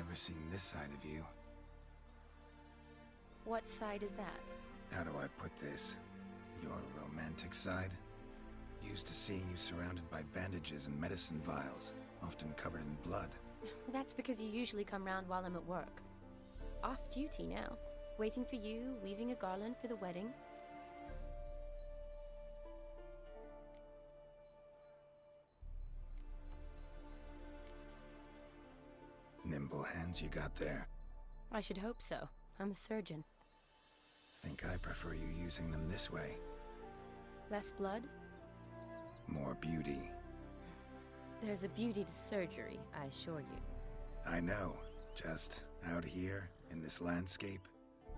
never seen this side of you. What side is that? How do I put this? Your romantic side? Used to seeing you surrounded by bandages and medicine vials, often covered in blood. That's because you usually come round while I'm at work. Off duty now. Waiting for you, weaving a garland for the wedding. Nimble hands you got there. I should hope so. I'm a surgeon. Think I prefer you using them this way. Less blood? More beauty. There's a beauty to surgery, I assure you. I know. Just out here, in this landscape,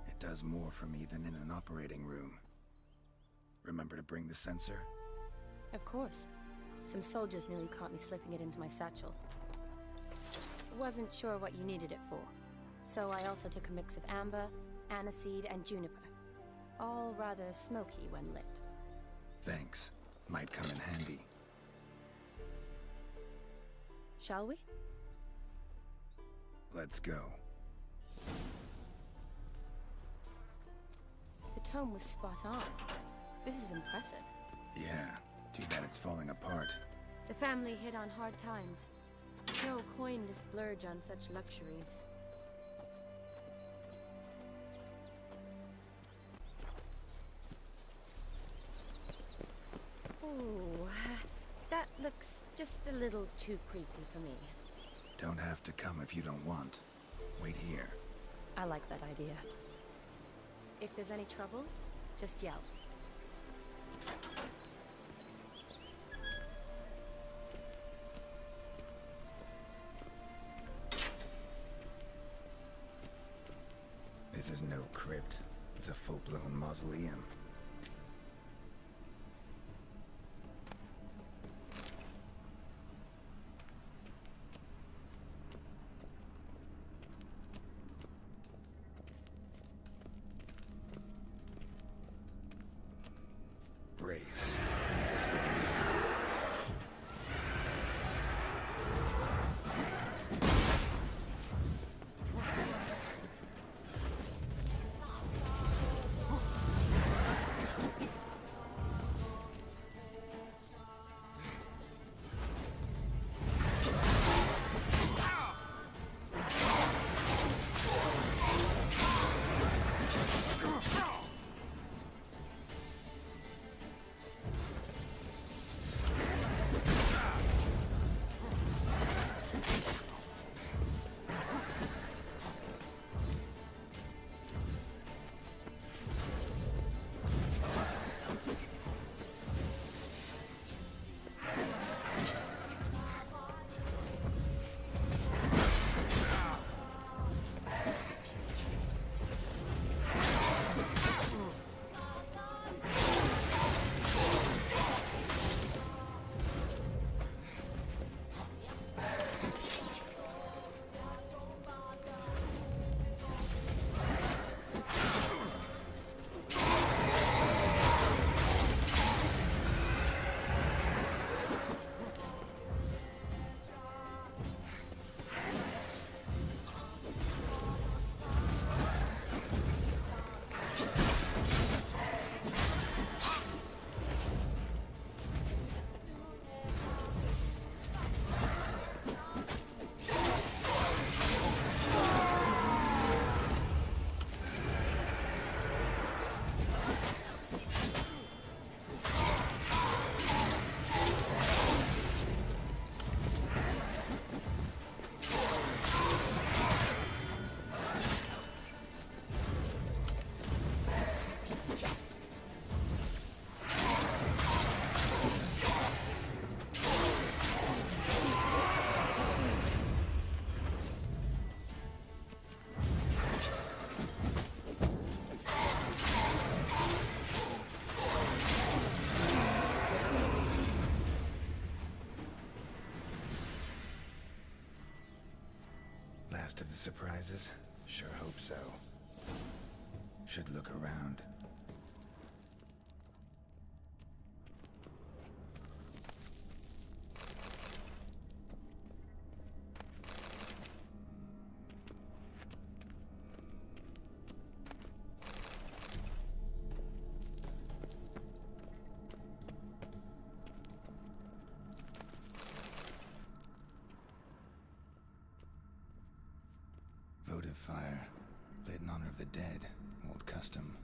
it does more for me than in an operating room. Remember to bring the sensor? Of course. Some soldiers nearly caught me slipping it into my satchel. Wasn't sure what you needed it for, so I also took a mix of amber, aniseed, and juniper. All rather smoky when lit. Thanks. Might come in handy. Shall we? Let's go. The tome was spot on. This is impressive. Yeah, too bad it's falling apart. The family hit on hard times. No coin to splurge on such luxuries. Ooh, that looks just a little too creepy for me. Don't have to come if you don't want. Wait here. I like that idea. If there's any trouble, just yell. This is no crypt. It's a full-blown mausoleum. Wraiths. Last of the surprises? Sure hope so. Should look around. fire, lit in honor of the dead. Old custom.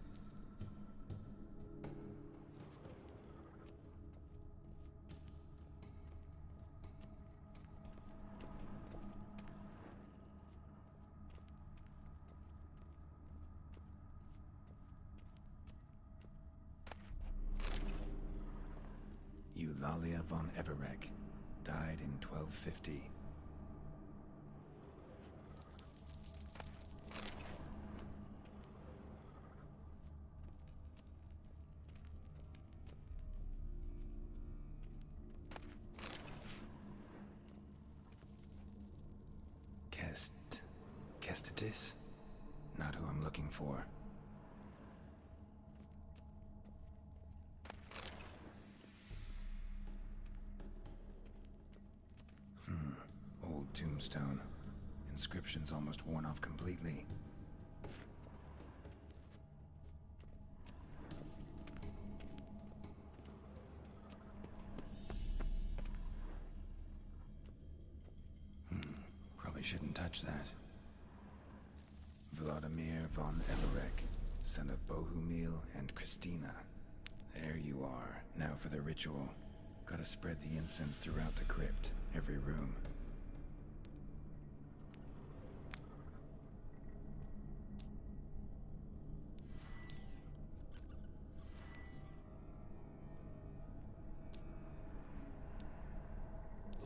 Eulalia von Everec died in 1250. Kestitis? Not who I'm looking for. Old tombstone. Inscription's almost worn off completely. Probably shouldn't touch that. Vlodimir von Everec, son of Bohumil and Christina. There you are. Now for the ritual. Gotta spread the incense throughout the crypt, every room.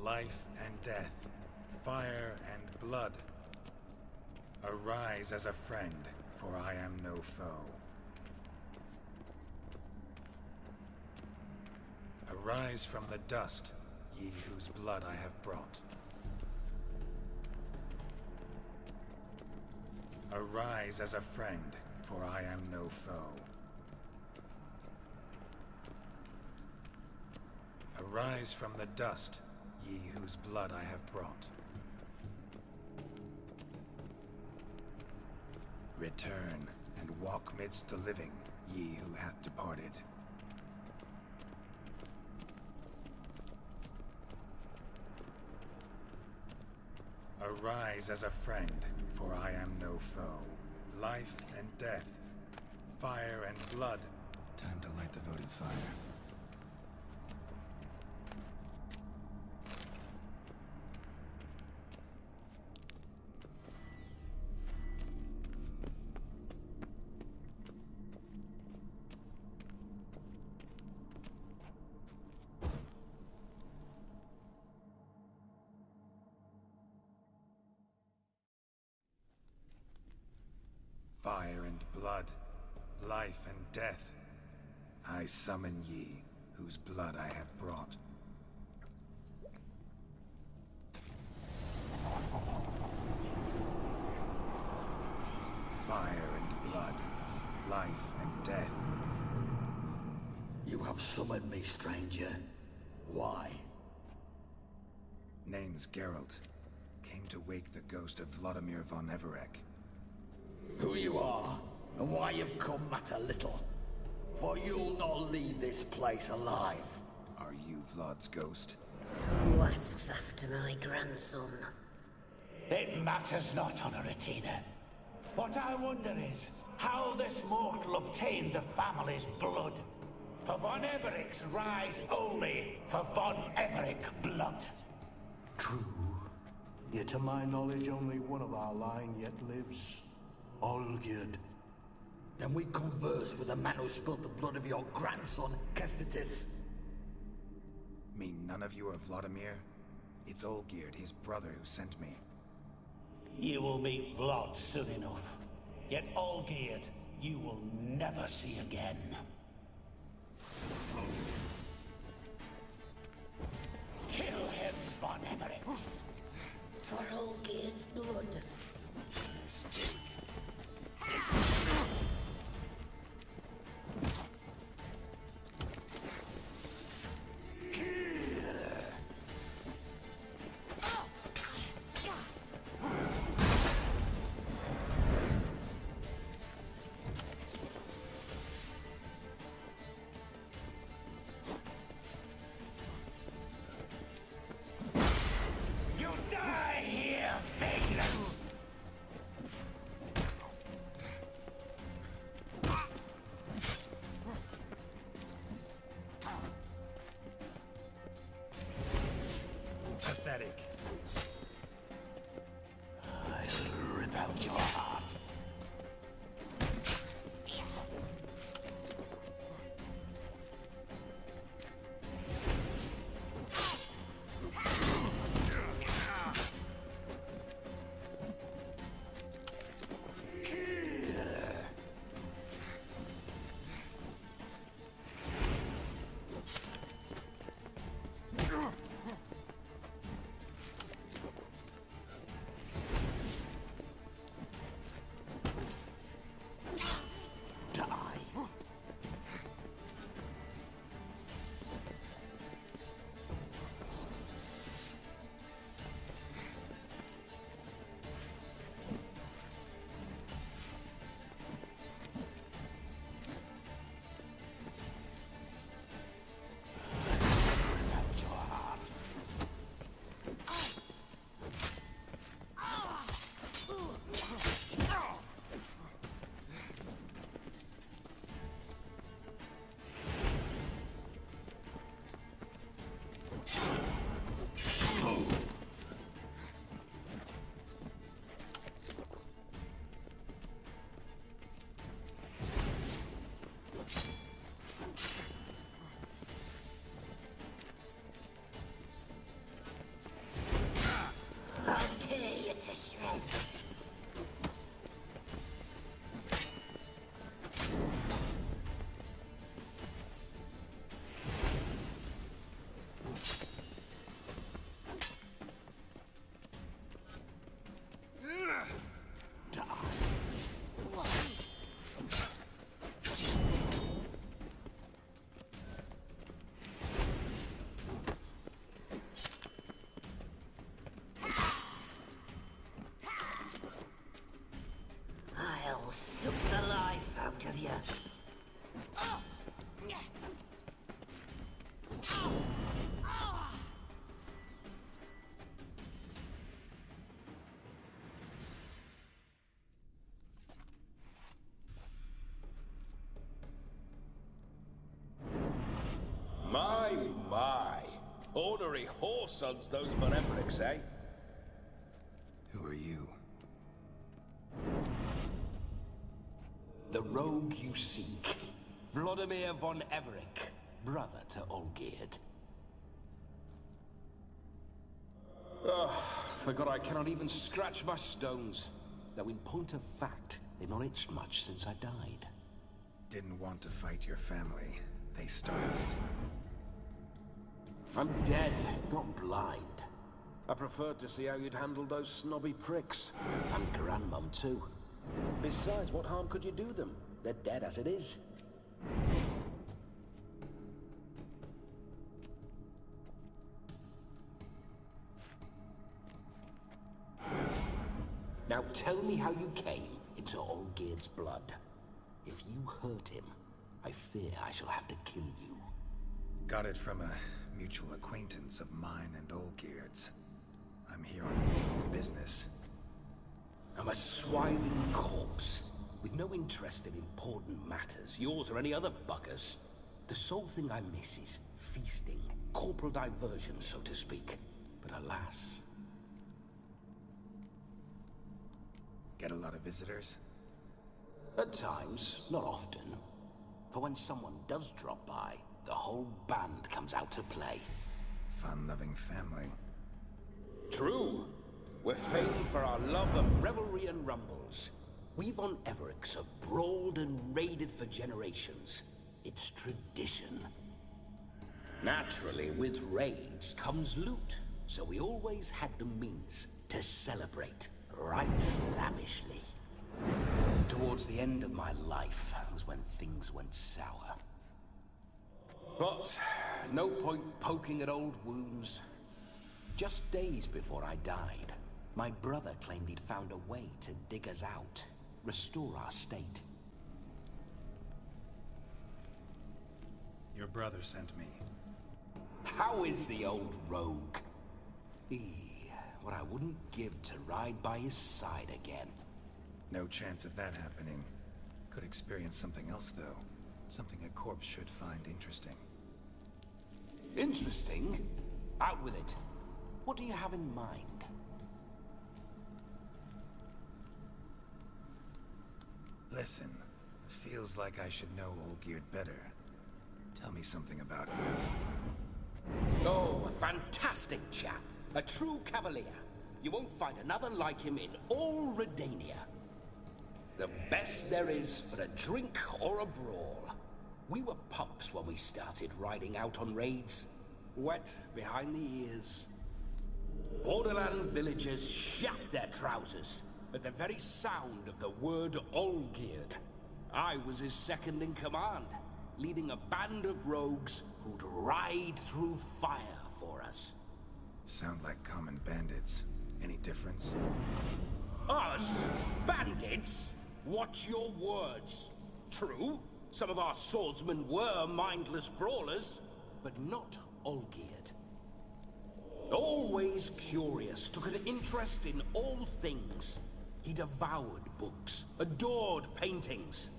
Life and death, fire and blood. Arise as a friend, for I am no foe. Arise from the dust, ye whose blood I have brought. Arise as a friend, for I am no foe. Arise from the dust, ye whose blood I have brought. Return, and walk midst the living, ye who hath departed. Arise as a friend, for I am no foe. Life and death, fire and blood. Time to light the votive fire. Fire and blood, life and death. I summon ye, whose blood I have brought. Fire and blood, life and death. You have summoned me, stranger. Why? Name's Geralt. Came to wake the ghost of Vlodimir von Everec. Who you are, and why you've come matter little. For you'll not leave this place alive. Are you Vlod's ghost? Who asks after my grandson? It matters not, Honoratina. What I wonder is, how this mortal obtained the family's blood. For von Everec's rise only for von Everec blood. True. Yet to my knowledge, only one of our line yet lives. Olgierd. Then we converse with the man who spilled the blood of your grandson, Kestitis. Mean none of you are Vlodimir? It's Olgierd, his brother, who sent me. You will meet Vlad soon enough. Yet Olgierd, you will never see again. Kill him, von Everec. For Olgierd's blood. Mistake. You My. Ornery whoresons those von Everecs, eh? Who are you? The rogue you seek. Vlodimir von Everec, brother to Olgierd. Forgot I cannot even scratch my stones. Though in point of fact, they've not itched much since I died. Didn't want to fight your family. They started it. I'm dead, not blind. I preferred to see how you'd handle those snobby pricks. And Grandmum, too. Besides, what harm could you do them? They're dead as it is. Now tell me how you came into Olgierd's blood. If you hurt him, I fear I shall have to kill you. Got it from a mutual acquaintance of mine and Olgierd's. I'm here on business. I'm a swiving corpse, with no interest in important matters, yours or any other buggers. The sole thing I miss is feasting, corporal diversion, so to speak. But alas... Get a lot of visitors? At times, not often. For when someone does drop by, the whole band comes out to play. Fun-loving family. True. We're famed for our love of revelry and rumbles. We von Everecs have brawled and raided for generations. It's tradition. Naturally, with raids comes loot, so we always had the means to celebrate right lavishly. Towards the end of my life was when things went sour. But no point poking at old wounds. Just days before I died, my brother claimed he'd found a way to dig us out, restore our state. Your brother sent me. How is the old rogue? What I wouldn't give to ride by his side again. No chance of that happening. Could experience something else, though. Something a corpse should find interesting. Interesting? Out with it. What do you have in mind? Listen, feels like I should know Olgierd better. Tell me something about him. Oh, a fantastic chap. A true cavalier. You won't find another like him in all Redania. The best there is for a drink or a brawl. We were pups when we started riding out on raids. Wet behind the ears. Borderland villagers shat their trousers at the very sound of the word Olgierd. I was his second in command, leading a band of rogues who'd ride through fire for us. Sound like common bandits. Any difference? Us? Bandits? Watch your words. True, some of our swordsmen were mindless brawlers, but not Olgierd. Always curious, took an interest in all things. He devoured books, adored paintings,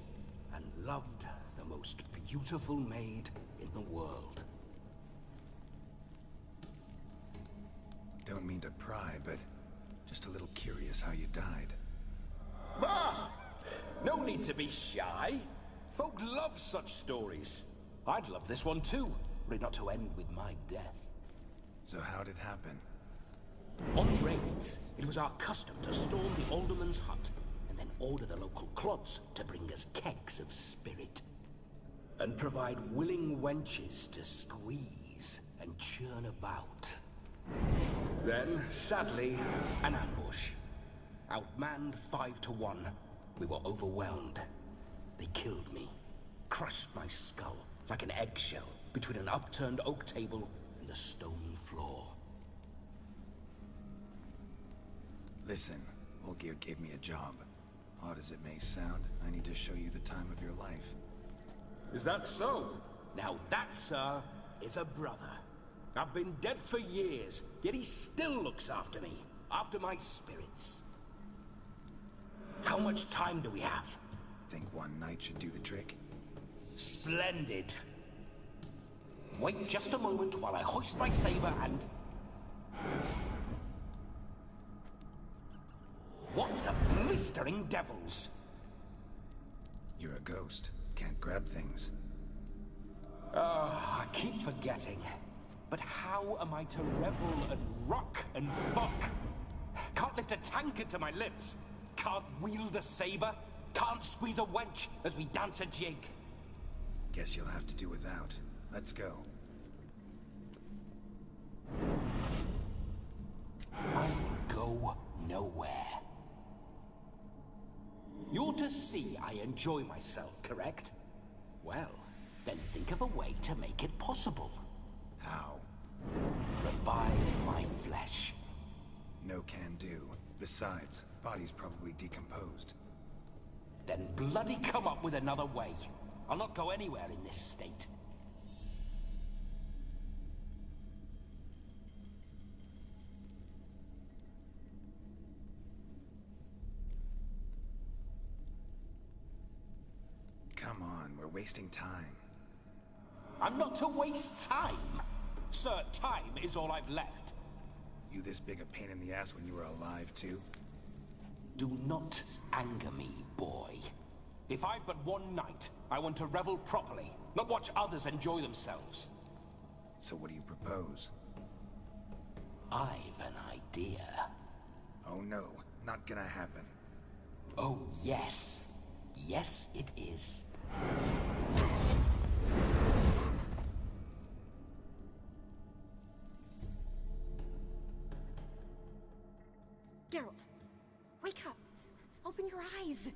and loved the most beautiful maid in the world. Don't mean to pry, but just a little curious how you died. Ah! No need to be shy. Folk love such stories. I'd love this one too, were it not to end with my death. So how'd it happen? On raids, it was our custom to storm the alderman's hut, and then order the local clods to bring us kegs of spirit. And provide willing wenches to squeeze and churn about. Then, sadly, an ambush. Outmanned 5 to 1, we were overwhelmed. They killed me, crushed my skull like an eggshell between an upturned oak table and the stone floor. Listen, Olgierd gave me a job. Odd as it may sound, I need to show you the time of your life. Is that so? Now that, sir, is a brother. I've been dead for years, yet he still looks after me, after my spirits. How much time do we have? Think one night should do the trick? Splendid. Wait just a moment while I hoist my saber and... What the blistering devils? You're a ghost. Can't grab things. I keep forgetting. But how am I to revel and rock and fuck? Can't lift a tankard to my lips. Can't wield a saber. Can't squeeze a wench as we dance a jig. Guess you'll have to do without. Let's go. I go nowhere. You're to see I enjoy myself, correct? Well, then think of a way to make it possible. How? Revive my flesh. No can do. Besides, body's probably decomposed. Then bloody come up with another way. I'll not go anywhere in this state. Come on, we're wasting time. I'm not to waste time. Sir, time is all I've left. You this big a pain in the ass when you were alive, too? Do not anger me, boy. If I've but one night, I want to revel properly, not watch others enjoy themselves. So what do you propose? I've an idea. Oh no, not gonna happen. Oh, yes. Yes, it is. Geralt, wake up. Open your eyes.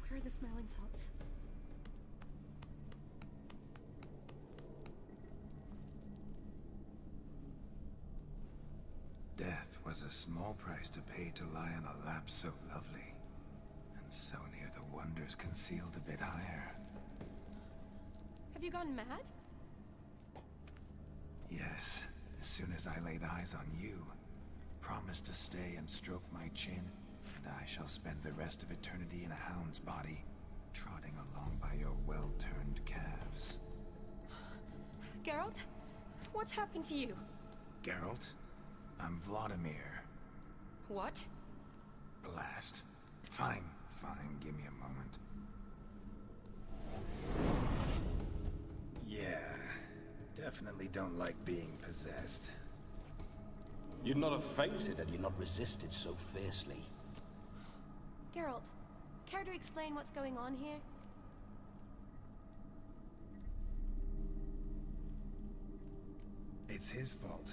Where are the smelling salts? Death was a small price to pay to lie on a lap so lovely, and so near the wonders concealed a bit higher. Have you gone mad? Yes, as soon as I laid eyes on you, promised to stay and stroke my chin, and I shall spend the rest of eternity in a hound's body, trotting along by your well-turned calves. Geralt, what's happened to you? Geralt, I'm Vlodimir. What? Blast. Fine, give me a moment. Yeah, definitely don't like being possessed. You'd not have fainted had you not resisted so fiercely. Geralt, care to explain what's going on here? It's his fault.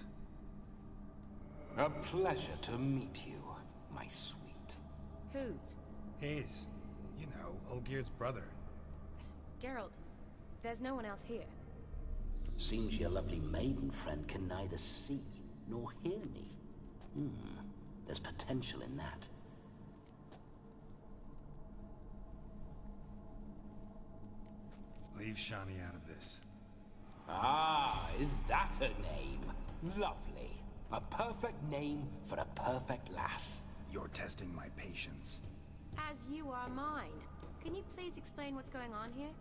A pleasure to meet you, my sweet. Whose? His. You know, Olgerd's brother. Geralt, there's no one else here. Seems your lovely maiden friend can neither see nor hear me. There's potential in that. Leave Shani out of this. Ah, is that a name? Lovely. A perfect name for a perfect lass. You're testing my patience. As you are mine. Can you please explain what's going on here?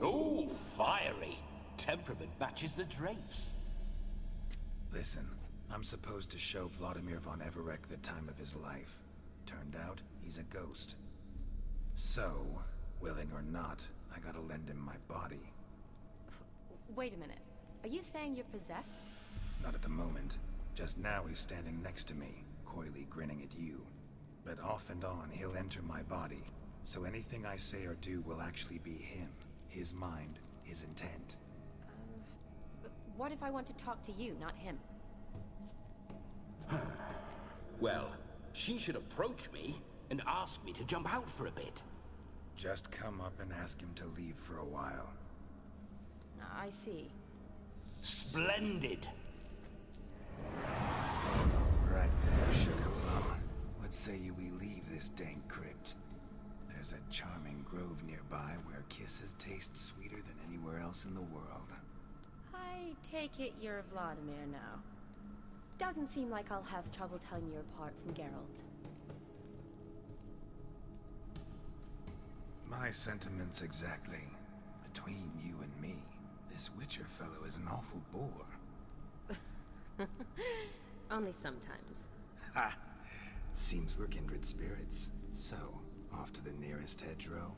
Oh, fiery. Temperament matches the drapes. Listen, I'm supposed to show Vlodimir von Everec the time of his life. Turned out, he's a ghost. So, willing or not, I gotta lend him my body. Wait a minute. Are you saying you're possessed? Not at the moment. Just now he's standing next to me, coyly grinning at you. But off and on, he'll enter my body. So anything I say or do will actually be him. His mind, his intent. What if I want to talk to you, not him? Well, she should approach me and ask me to jump out for a bit. Just come up and ask him to leave for a while. I see. Splendid. Right there, sugar plum. What say you we leave this dank crypt? There's a charming grove nearby where kisses taste sweeter than anywhere else in the world. I take it you're Vlodimir now. Doesn't seem like I'll have trouble telling you apart from Geralt. My sentiments exactly. Between you and me, this Witcher fellow is an awful bore. Only sometimes. Ha! Seems we're kindred spirits. So, off to the nearest hedgerow?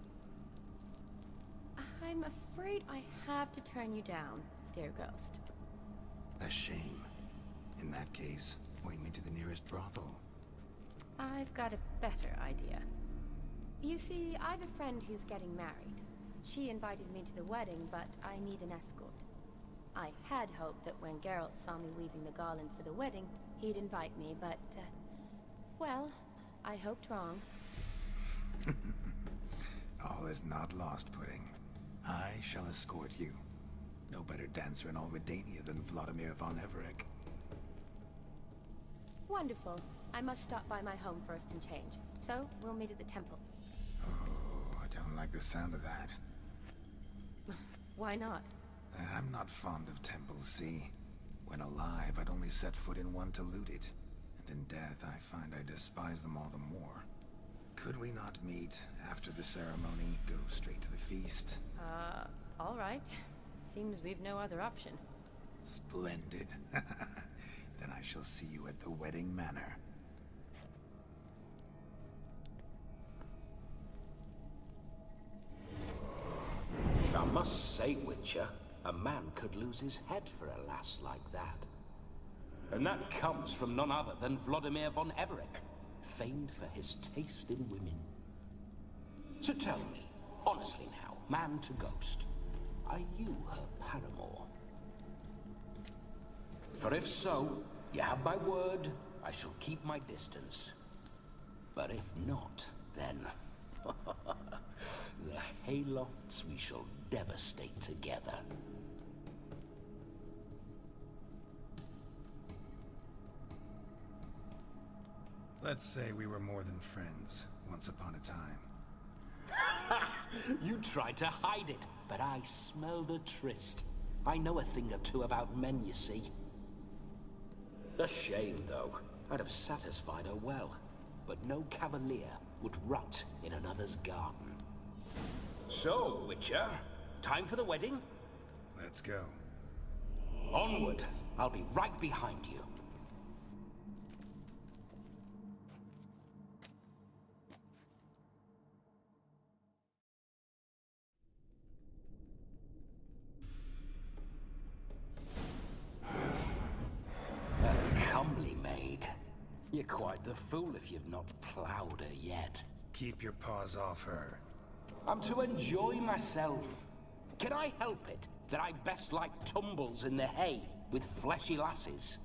I'm afraid I have to turn you down, dear ghost. A shame. In that case, point me to the nearest brothel. I've got a better idea. You see, I've a friend who's getting married. She invited me to the wedding, but I need an escort. I had hoped that when Geralt saw me weaving the garland for the wedding, he'd invite me, but, well, I hoped wrong. All is not lost, Pudding. I shall escort you. No better dancer in all Redania than Vlodimir von Everec. Wonderful. I must stop by my home first and change. So, we'll meet at the temple. Oh, I don't like the sound of that. Why not? I'm not fond of temples, see? When alive, I'd only set foot in one to loot it. And in death, I find I despise them all the more. Could we not meet after the ceremony, go straight to the feast? All right. Seems we've no other option. Splendid. Then I shall see you at the wedding manor. I must say, Witcher, a man could lose his head for a lass like that. And that comes from none other than Vlodimir von Everec, famed for his taste in women. So tell me, honestly now, man to ghost, are you her paramour? For if so, you have my word, I shall keep my distance. But if not, then... the haylofts we shall devastate together. Let's say we were more than friends, once upon a time. You tried to hide it, but I smelled a tryst. I know a thing or two about men, you see. A shame, though. I'd have satisfied her well, but no cavalier would rot in another's garden. So, Witcher, time for the wedding? Let's go. Onward! I'll be right behind you. A comely maid. You're quite the fool if you've not plowed her yet. Keep your paws off her. I'm to enjoy myself. Can I help it that I best like tumbles in the hay with fleshy lasses?